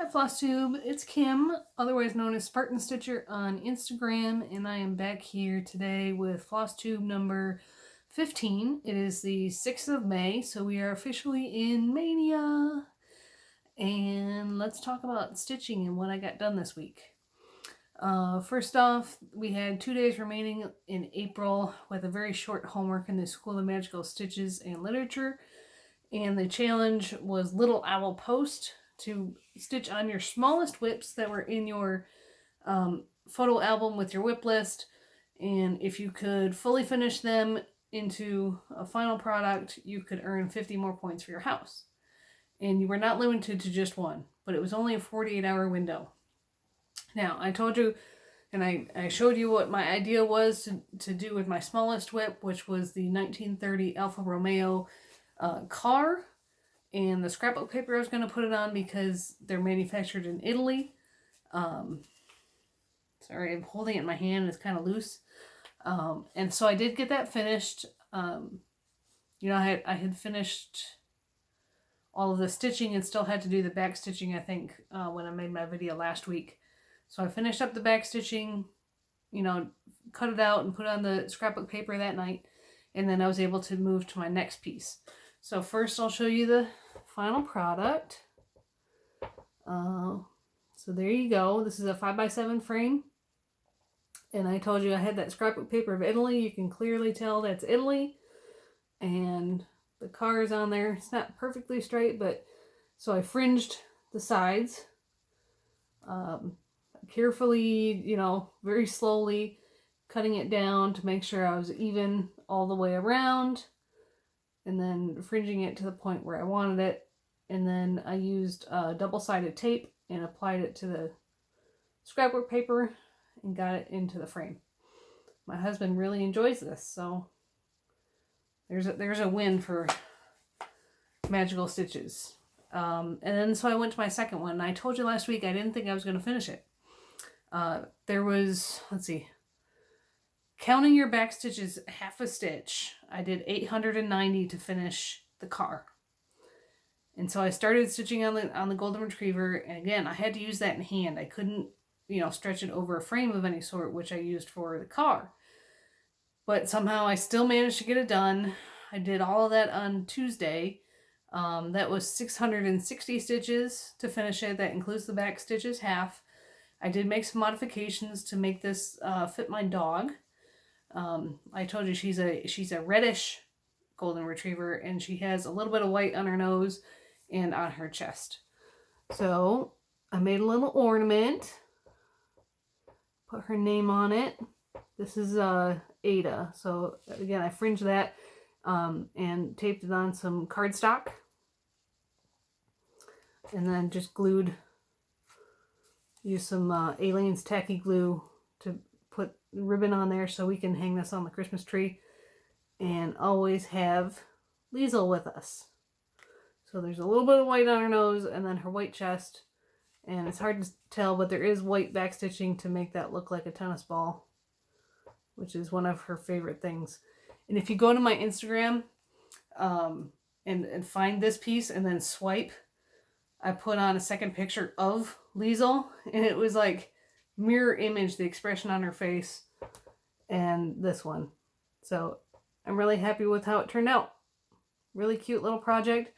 Hi Flosstube, it's Kim, otherwise known as Spartan Stitcher on Instagram, and I am back here today with Flosstube number 15. It is the 6th of May, so we are officially in Maynia. And let's talk about stitching and what I got done this week. First off, we had 2 days remaining in April with a very short homework in the School of Magical Stitches and Literature, and the challenge was Little Owl Post, to stitch on your smallest whips that were in your photo album with your whip list, and if you could fully finish them into a final product, you could earn 50 more points for your house. And you were not limited to just one, but it was only a 48-hour window. Now, I told you, and I showed you what my idea was to do with my smallest whip, which was the 1930 Alfa Romeo car. And the scrapbook paper I was going to put it on because they're manufactured in Italy. Sorry, I'm holding it in my hand. It's kind of loose. And so I did get that finished. I had finished all of the stitching and still had to do the back stitching, I think, when I made my video last week. So I finished up the back stitching, cut it out and put it on the scrapbook paper that night. And then I was able to move to my next piece. So first I'll show you the final product. So there you go. This is a 5x7 frame. And I told you I had that scrapbook paper of Italy. You can clearly tell that's Italy. And the car is on there. It's not perfectly straight, but so I fringed the sides. Carefully, very slowly cutting it down to make sure I was even all the way around. And then fringing it to the point where I wanted it. And then I used double-sided tape and applied it to the scrapbook paper and got it into the frame. My husband really enjoys this, so there's a win for Magical Stitches. And then so I went to my second one. And I told you last week I didn't think I was going to finish it. There was, let's see, counting your back stitches half a stitch, I did 890 to finish the car. And so I started stitching on the Golden Retriever, and again, I had to use that in hand. I couldn't, stretch it over a frame of any sort, which I used for the car. But somehow I still managed to get it done. I did all of that on Tuesday. That was 660 stitches to finish it. That includes the back stitches half. I did make some modifications to make this fit my dog. I told you she's a reddish Golden Retriever, and she has a little bit of white on her nose and on her chest. So I made a little ornament, put her name on it. This is Ada. So again, I fringed that and taped it on some cardstock, and then just used some Aliens tacky glue to put ribbon on there so we can hang this on the Christmas tree and always have Liesel with us. So there's a little bit of white on her nose and then her white chest, and it's hard to tell, but there is white backstitching to make that look like a tennis ball, which is one of her favorite things. And if you go to my Instagram and find this piece and then swipe, I put on a second picture of Liesel, and it was like mirror image the expression on her face and this one. So I'm really happy with how it turned out. Really cute little project.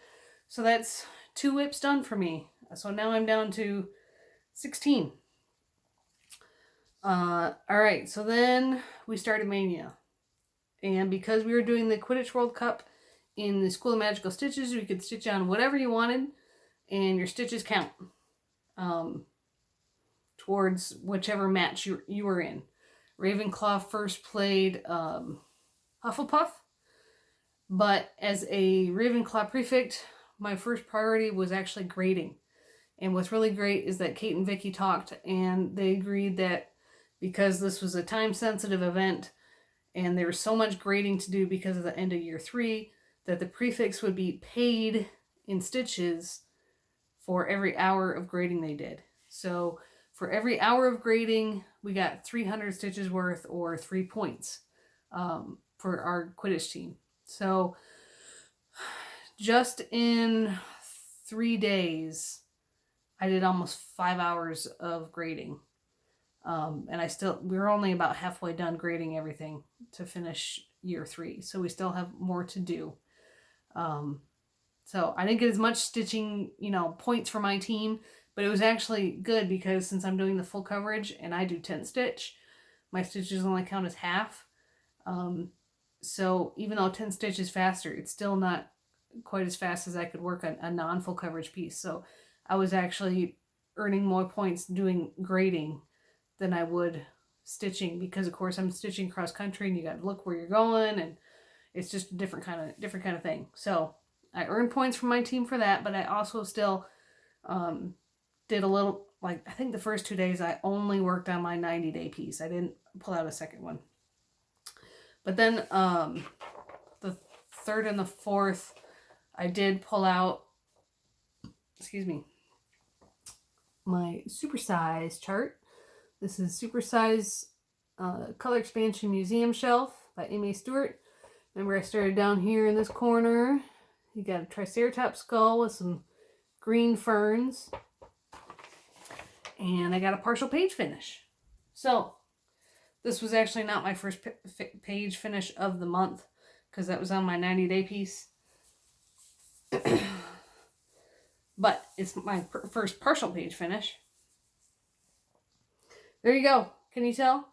So that's 2 whips done for me. So now I'm down to 16. Alright, so then we started Maynia. And because we were doing the Quidditch World Cup in the School of Magical Stitches, you could stitch on whatever you wanted, and your stitches count towards whichever match you were in. Ravenclaw first played Hufflepuff, but as a Ravenclaw prefect, my first priority was actually grading. And what's really great is that Kate and Vicky talked, and they agreed that because this was a time-sensitive event, and there was so much grading to do because of the end of year 3, that the prefects would be paid in stitches for every hour of grading they did. So for every hour of grading, we got 300 stitches worth, or 3 points for our Quidditch team. So just in 3 days, I did almost 5 hours of grading. And we were only about halfway done grading everything to finish year 3. So we still have more to do. So I didn't get as much stitching, points for my team, but it was actually good because since I'm doing the full coverage and I do 10 stitch, my stitches only count as half. So even though 10 stitch is faster, it's still not quite as fast as I could work on a non-full coverage piece. So I was actually earning more points doing grading than I would stitching, because of course I'm stitching cross country and you got to look where you're going, and it's just a different kind of thing. So I earned points from my team for that, but I also still did a little, like I think the first 2 days I only worked on my 90-day piece. I didn't pull out a second one. But then the 3rd and the 4th, I did pull out, my supersize chart. This is Supersize Color Expansion Museum Shelf by Amy Stewart. Remember I started down here in this corner. You got a Triceratops skull with some green ferns. And I got a partial page finish. So this was actually not my first page finish of the month, because that was on my 90-day piece. But it's my first partial page finish. There you go. Can you tell?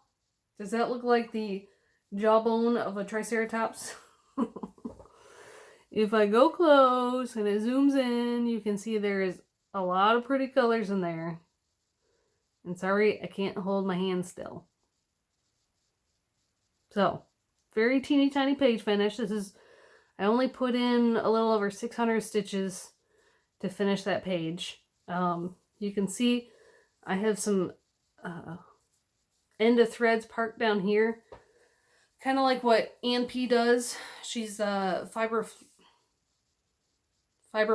Does that look like the jawbone of a Triceratops? If I go close and it zooms in, you can see there is a lot of pretty colors in there. And sorry, I can't hold my hand still. So, very teeny tiny page finish. I only put in a little over 600 stitches to finish that page. You can see I have some end of threads parked down here. Kind of like what Ann P does. She's Fiber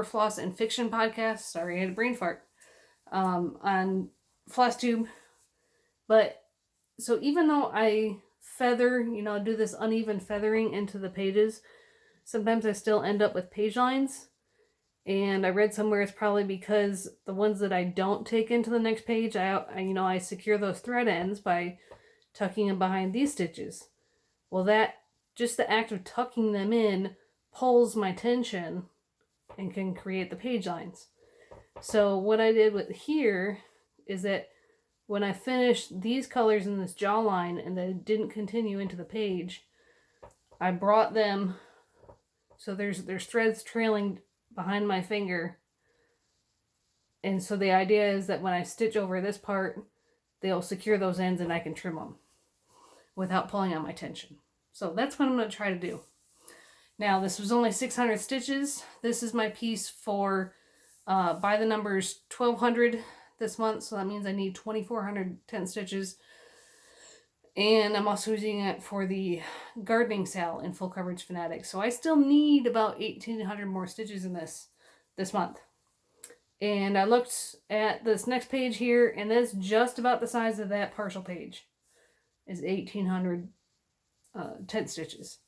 Floss and Fiction podcast. Sorry, I had a brain fart. On Flosstube. But, so even though I feather, do this uneven feathering into the pages, sometimes I still end up with page lines. And I read somewhere it's probably because the ones that I don't take into the next page, I secure those thread ends by tucking them behind these stitches. Well, just the act of tucking them in pulls my tension and can create the page lines. So what I did with here is that when I finished these colors in this jawline and they didn't continue into the page, I brought them, so there's threads trailing behind my finger. And so the idea is that when I stitch over this part, they'll secure those ends and I can trim them without pulling on my tension. So that's what I'm going to try to do. Now, this was only 600 stitches. This is my piece for by the numbers 1200 this month. So that means I need 2410 stitches. And I'm also using it for the gardening sale in Full Coverage Fanatics. So I still need about 1800 more stitches in this month. And I looked at this next page here, and that's just about the size of that partial page. Is 1810 stitches.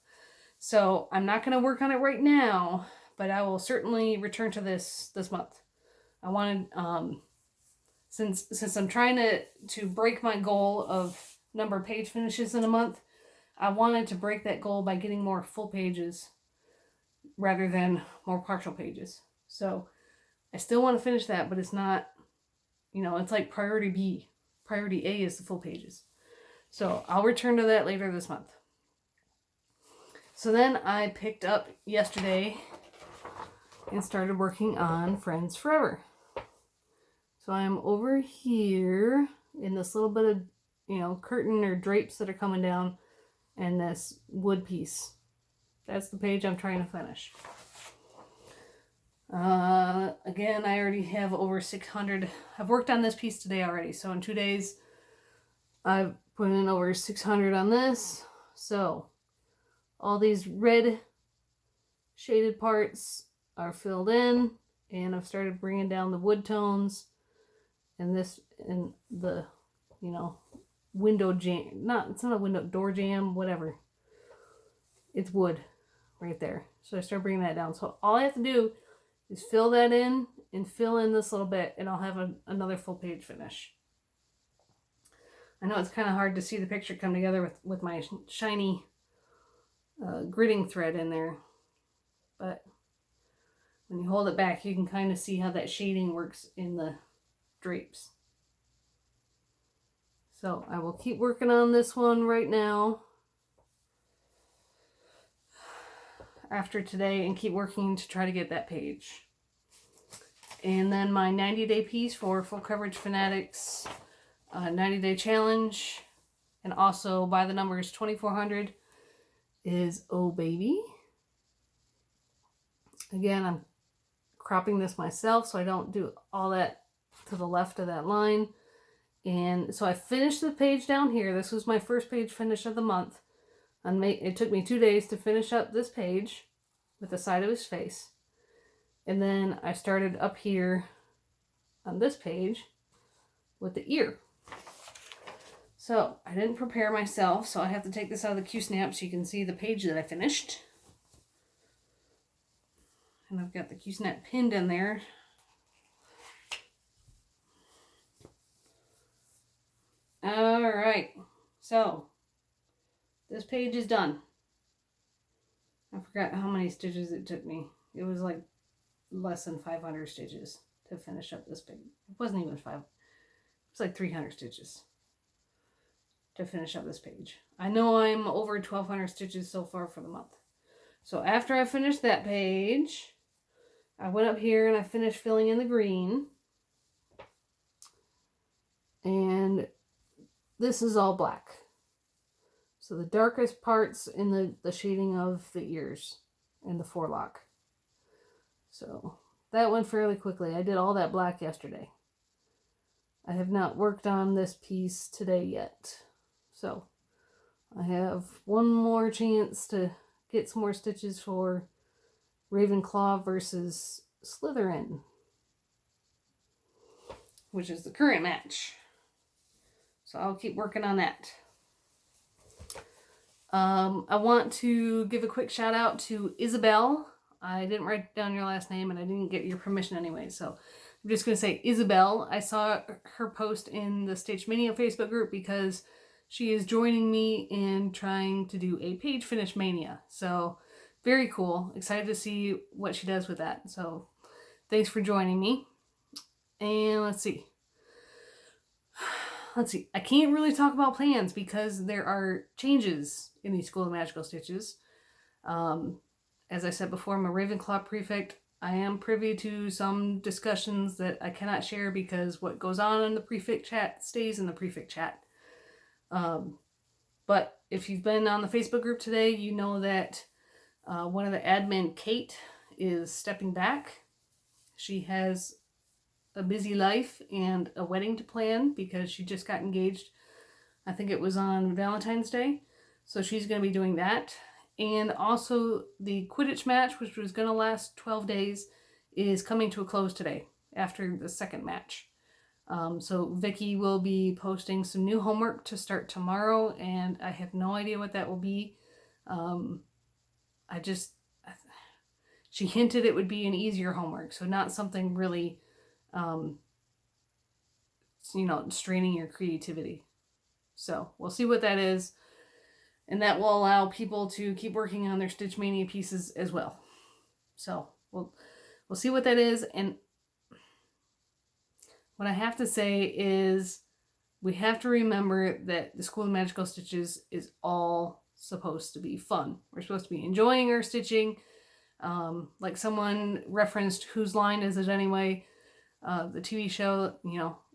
So I'm not going to work on it right now, but I will certainly return to this month. I wanted, since I'm trying to break my goal of number of page finishes in a month, I wanted to break that goal by getting more full pages rather than more partial pages. So I still want to finish that, but it's not, it's like priority B. Priority A is the full pages. So I'll return to that later this month. So then I picked up yesterday and started working on Friends Forever. So I'm over here in this little bit of, curtain or drapes that are coming down, and this wood piece. That's the page I'm trying to finish. Again, I already have over 600. I've worked on this piece today already. So in 2 days, I've put in over 600 on this. So all these red shaded parts are filled in, and I've started bringing down the wood tones, and this, and the, window jam, it's not a window, door jam, whatever. It's wood right there. So I start bringing that down. So all I have to do is fill that in and fill in this little bit, and I'll have another full page finish. I know it's kind of hard to see the picture come together with my shiny gridding thread in there, but when you hold it back, you can kind of see how that shading works in the drapes. So I will keep working on this one right now after today and keep working to try to get that page. And then my 90-day piece for Full Coverage Fanatics 90-day challenge, and also by the numbers 2400, is Oh Baby. Again, I'm cropping this myself so I don't do all that to the left of that line. And so I finished the page down here. This was my first page finish of the month. It took me 2 days to finish up this page with the side of his face. And then I started up here on this page with the ear. So I didn't prepare myself, so I have to take this out of the Q-snap so you can see the page that I finished. And I've got the Q-snap pinned in there. Alright, so this page is done. I forgot how many stitches it took me. It was like less than 500 stitches to finish up this page. It wasn't even 5. It was like 300 stitches to finish up this page. I know I'm over 1,200 stitches so far for the month. So after I finished that page, I went up here and I finished filling in the green. And this is all black. So the darkest parts in the shading of the ears and the forelock. So that went fairly quickly. I did all that black yesterday. I have not worked on this piece today yet. So I have one more chance to get some more stitches for Ravenclaw versus Slytherin, which is the current match. So I'll keep working on that. I want to give a quick shout out to Isabel. I didn't write down your last name and I didn't get your permission anyway, so I'm just going to say Isabel. I saw her post in the Stitch Mania Facebook group because she is joining me in trying to do a page finish mania. So very cool. Excited to see what she does with that. So thanks for joining me. And let's see. I can't really talk about plans because there are changes in the School of Magical Stitches. As I said before, I'm a Ravenclaw prefect. I am privy to some discussions that I cannot share because what goes on in the prefect chat stays in the prefect chat. But if you've been on the Facebook group today, you know that one of the admin, Kate, is stepping back. She has a busy life and a wedding to plan because she just got engaged. I think it was on Valentine's Day. So she's going to be doing that. And also the Quidditch match, which was going to last 12 days, is coming to a close today after the second match. So Vicky will be posting some new homework to start tomorrow, and I have no idea what that will be. She hinted it would be an easier homework, so not something really, straining your creativity. So we'll see what that is, and that will allow people to keep working on their Stitch Mania pieces as well. So we'll see what that is, and what I have to say is we have to remember that the School of Magical Stitches is all supposed to be fun. We're supposed to be enjoying our stitching. Like someone referenced, Whose Line Is It Anyway? The TV show,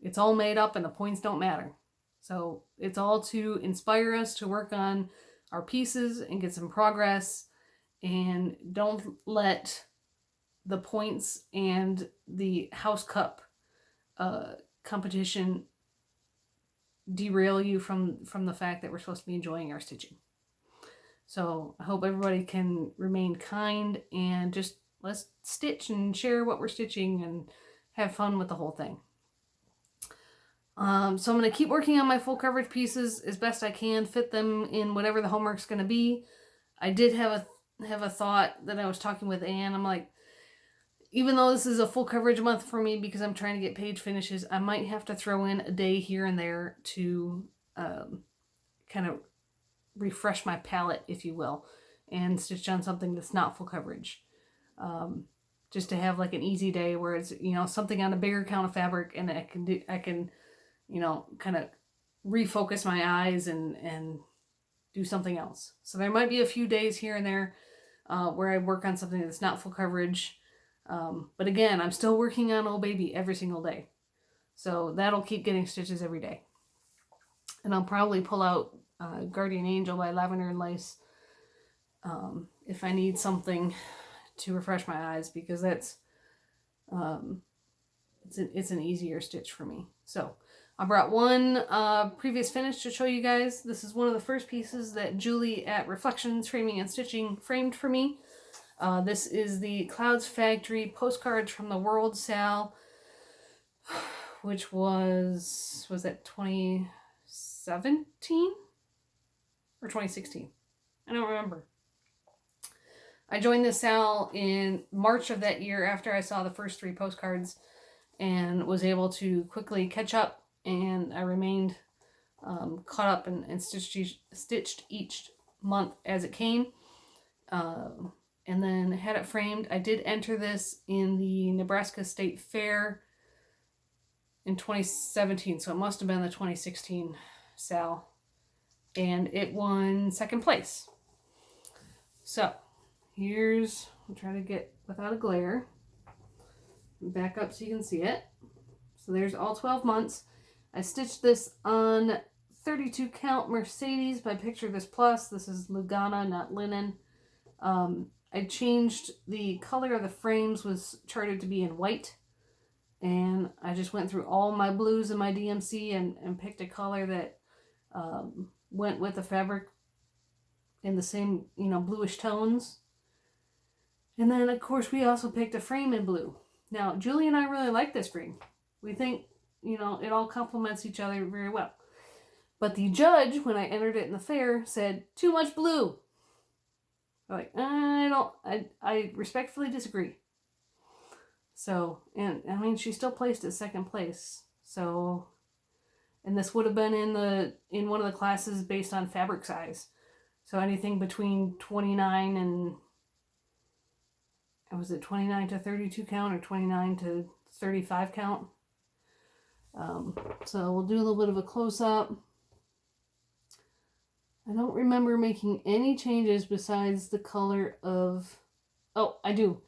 it's all made up and the points don't matter. So it's all to inspire us to work on our pieces and get some progress, and don't let the points and the House Cup competition derail you from the fact that we're supposed to be enjoying our stitching. So I hope everybody can remain kind and just let's stitch and share what we're stitching and have fun with the whole thing. So I'm going to keep working on my full coverage pieces as best I can, fit them in whatever the homework's going to be. I did have a thought that I was talking with Anne. I'm like, even though this is a full coverage month for me because I'm trying to get page finishes, I might have to throw in a day here and there to kind of refresh my palette, if you will, and stitch on something that's not full coverage. Just to have like an easy day where it's, you know, something on a bigger count of fabric, and I can, you know, kind of refocus my eyes and do something else. So there might be a few days here and there where I work on something that's not full coverage. But again, I'm still working on Old Baby every single day. So that'll keep getting stitches every day. And I'll probably pull out Guardian Angel by Lavender and Lace if I need something to refresh my eyes, because that's it's an easier stitch for me. So I brought one previous finish to show you guys. This is one of the first pieces that Julie at Reflections Framing and Stitching framed for me. This is the Clouds Factory Postcards from the World Sal, which was that 2017 or 2016? I don't remember. I joined the Sal in March of that year after I saw the first 3 postcards and was able to quickly catch up, and I remained caught up and stitched each month as it came. And then had it framed. I did enter this in the Nebraska State Fair in 2017, so it must have been the 2016 Sal, and it won 2nd place. So here's, I'll try to get without a glare, back up so you can see it. So there's all 12 months. I stitched this on 32 count Mercedes by Picture This Plus. This is Lugana, not linen. I changed the color of the frames, was charted to be in white, and I just went through all my blues in my DMC and picked a color that went with the fabric in the same, you know, bluish tones. And then of course we also picked a frame in blue. Now Julie and I really like this frame. We think, you know, it all complements each other very well. But the judge, when I entered it in the fair, said too much blue. Like, I respectfully disagree. So, and I mean, she still placed at 2nd place. So, and this would have been in one of the classes based on fabric size. So anything between 29 and, was it 29 to 32 count or 29 to 35 count? So we'll do a little bit of a close-up. I don't remember making any changes besides the color of... Oh, I do.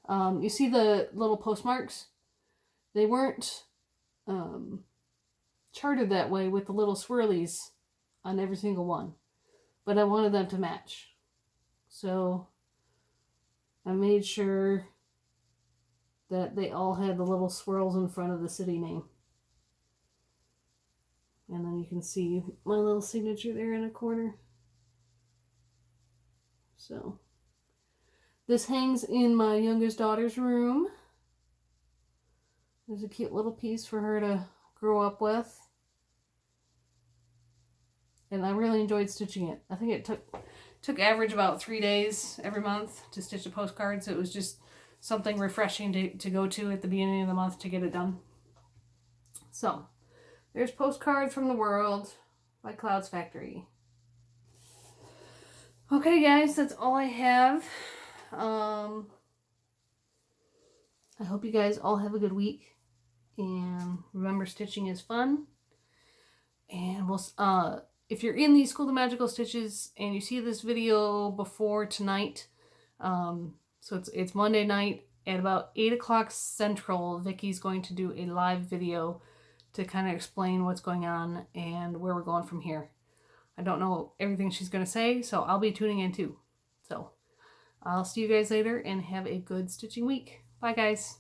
You see the little postmarks? They weren't charted that way with the little swirlies on every single one. But I wanted them to match. So I made sure that they all had the little swirls in front of the city name. And then you can see my little signature there in a corner. So this hangs in my youngest daughter's room. There's a cute little piece for her to grow up with. And I really enjoyed stitching it. I think it took average about 3 days every month to stitch a postcard. So it was just something refreshing to go to at the beginning of the month to get it done. So there's Postcards from the World by Clouds Factory. Okay, guys, that's all I have. I hope you guys all have a good week. And remember, stitching is fun. And we'll, if you're in the School of Magical Stitches and you see this video before tonight, so it's Monday night at about 8 o'clock Central, Vicky's going to do a live video to kind of explain what's going on and where we're going from here. I don't know everything she's going to say, so I'll be tuning in too. So I'll see you guys later and have a good stitching week. Bye, guys.